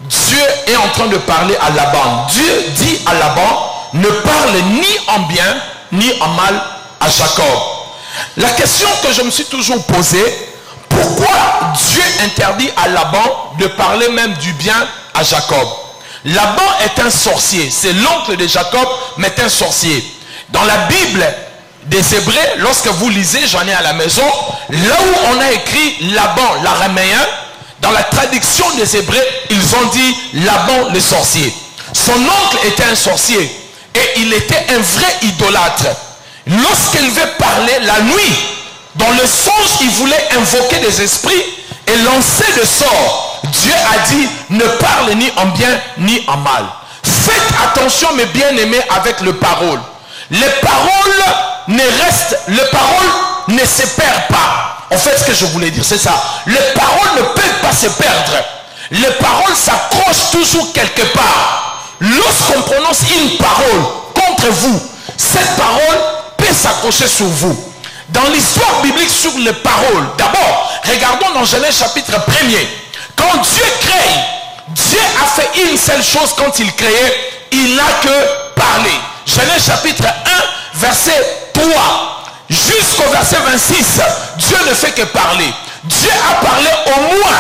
Dieu est en train de parler à Laban. Dieu dit à Laban, ne parle ni en bien, ni en mal à Jacob. La question que je me suis toujours posée, pourquoi Dieu interdit à Laban de parler même du bien à Jacob? Laban est un sorcier, c'est l'oncle de Jacob, mais un sorcier. Dans la Bible des Hébreux, lorsque vous lisez, j'en ai à la maison, là où on a écrit Laban, l'araméen, dans la traduction des Hébreux, ils ont dit Laban le sorcier. Son oncle était un sorcier et il était un vrai idolâtre. Lorsqu'il veut parler la nuit, dans le songe, il voulait invoquer des esprits et lancer le sort. Dieu a dit, ne parle ni en bien ni en mal. Faites attention, mes bien-aimés, avec les paroles. Les paroles ne se perdent pas. En fait, ce que je voulais dire, c'est ça. Les paroles ne peuvent pas se perdre. Les paroles s'accrochent toujours quelque part. Lorsqu'on prononce une parole contre vous, cette parole peut s'accrocher sur vous. Dans l'histoire biblique sur les paroles, d'abord, regardons dans Genèse chapitre 1er. Quand Dieu crée, Dieu a fait une seule chose quand il créait, il n'a que parlé. Genèse chapitre 1, verset 3, jusqu'au verset 26, Dieu ne fait que parler. Dieu a parlé au moins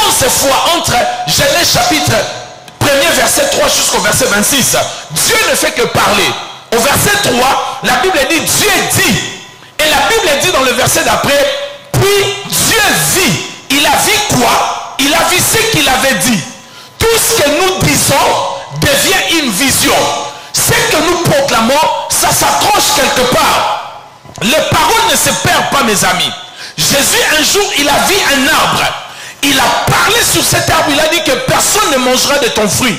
11 fois entre Genèse chapitre 1er, verset 3 jusqu'au verset 26. Dieu ne fait que parler. Au verset 3, la Bible dit, Dieu dit. Et la Bible dit dans le verset d'après, puis Dieu vit. Il a vu quoi? Il a vu ce qu'il avait dit. Tout ce que nous disons devient une vision. Ce que nous proclamons, ça s'accroche quelque part. Les paroles ne se perdent pas, mes amis. Jésus, un jour, il a vu un arbre. Il a parlé sur cet arbre. Il a dit que personne ne mangera de ton fruit.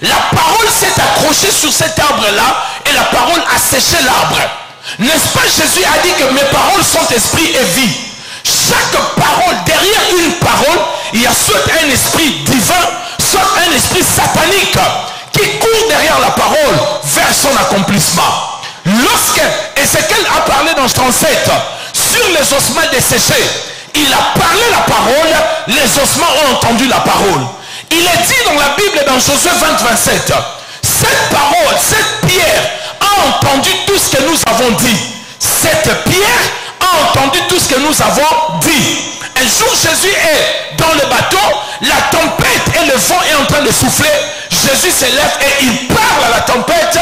La parole s'est accrochée sur cet arbre-là et la parole a séché l'arbre. N'est-ce pas, Jésus a dit que mes paroles sont esprit et vie. Chaque parole, derrière une parole, il y a soit un esprit divin, soit un esprit satanique qui court derrière la parole vers son accomplissement. Lorsque Ézéchiel a parlé dans 37 sur les ossements desséchés, il a parlé la parole, les ossements ont entendu la parole. Il est dit dans la Bible, dans Josué 20, 27, cette parole, cette pierre a entendu tout ce que nous avons dit. Cette pierre a entendu tout ce que nous avons dit. Un jour, Jésus est dans le bateau, la tempête et le vent est en train de souffler. Jésus se lève et il parle à la tempête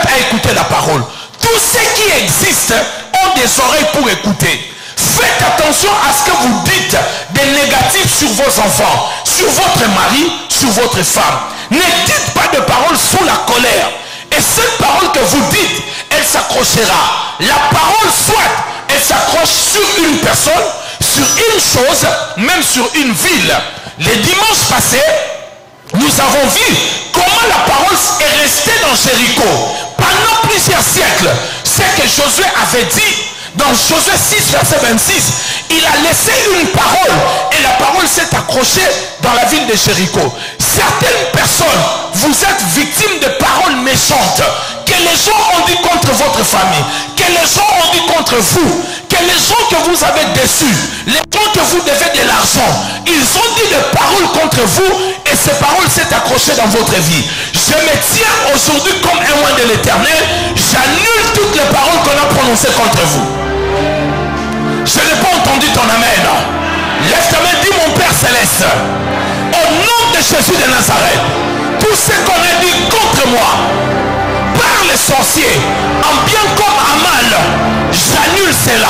a écouté la parole. Tous ceux qui existent ont des oreilles pour écouter. Faites attention à ce que vous dites de négatif sur vos enfants, sur votre mari, sur votre femme. Ne dites pas de paroles sous la colère. Et cette parole que vous dites, elle s'accrochera. La parole, soit elle s'accroche sur une personne, sur une chose, même sur une ville. Les dimanches passés, nous avons vu comment la parole est restée dans Jéricho pendant plusieurs siècles. C'est que Josué avait dit dans Josué 6, verset 26, il a laissé une parole et la parole s'est accrochée dans la ville de Jéricho. Certaines personnes, vous êtes victimes de paroles méchantes que les gens ont dit contre votre famille, que les gens ont dit contre vous, que les gens que vous avez déçus, les gens que vous devez de l'argent, ils ont dit des paroles contre vous et ces paroles s'est accrochées dans votre vie. Je me tiens aujourd'hui comme un roi de l'Éternel, j'annule toutes les paroles qu'on a prononcées contre vous. Je n'ai pas entendu ton amen. Lève ta main, dis mon Père Céleste, au nom de Jésus de Nazareth, tout ce qu'on a dit contre moi, par les sorciers, en bien comme en mal, j'annule cela.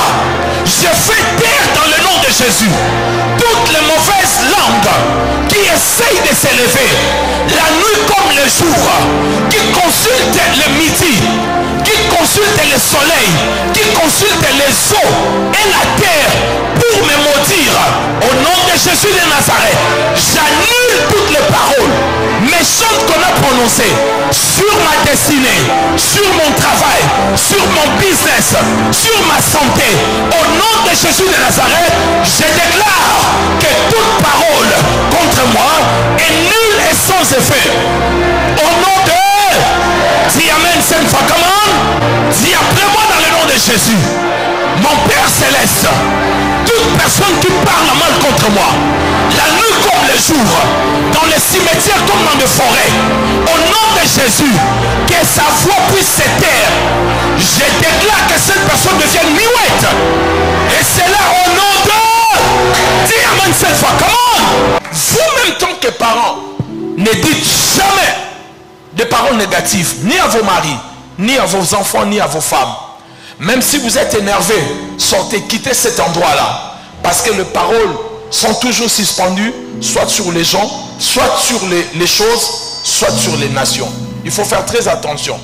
Je fais taire dans le nom de Jésus toutes les mauvaises langues qui essayent de s'élever, la nuit comme le jour, qui consultent le midi, qui consultent le soleil, qui consultent les eaux et la terre pour me maudire. Au nom de Jésus de Nazareth, j'annule toutes les paroles méchantes qu'on a prononcées sur ma destinée, sur mon travail, sur mon business, sur ma santé. Au nom de Jésus de Nazareth, je déclare que toute parole contre moi est nulle et sans effet. Au nom de... Dis Amen 5 fois, comment? Dis après moi dans le nom de Jésus. Mon Père Céleste, toute personne qui parle mal contre moi, la nuit comme le jour, dans les cimetière comme dans des forêts. Au nom de Jésus, que sa voix puisse se taire. Je déclare que cette personne devienne muette. Et c'est là au nom de... Dis amen cette fois, comment? Vous-même, tant que parents, ne dites jamais des paroles négatives, ni à vos maris, ni à vos enfants, ni à vos femmes. Même si vous êtes énervé, sortez, quittez cet endroit-là. Parce que les paroles sont toujours suspendues, soit sur les gens, soit sur les choses, soit sur les nations. Il faut faire très attention.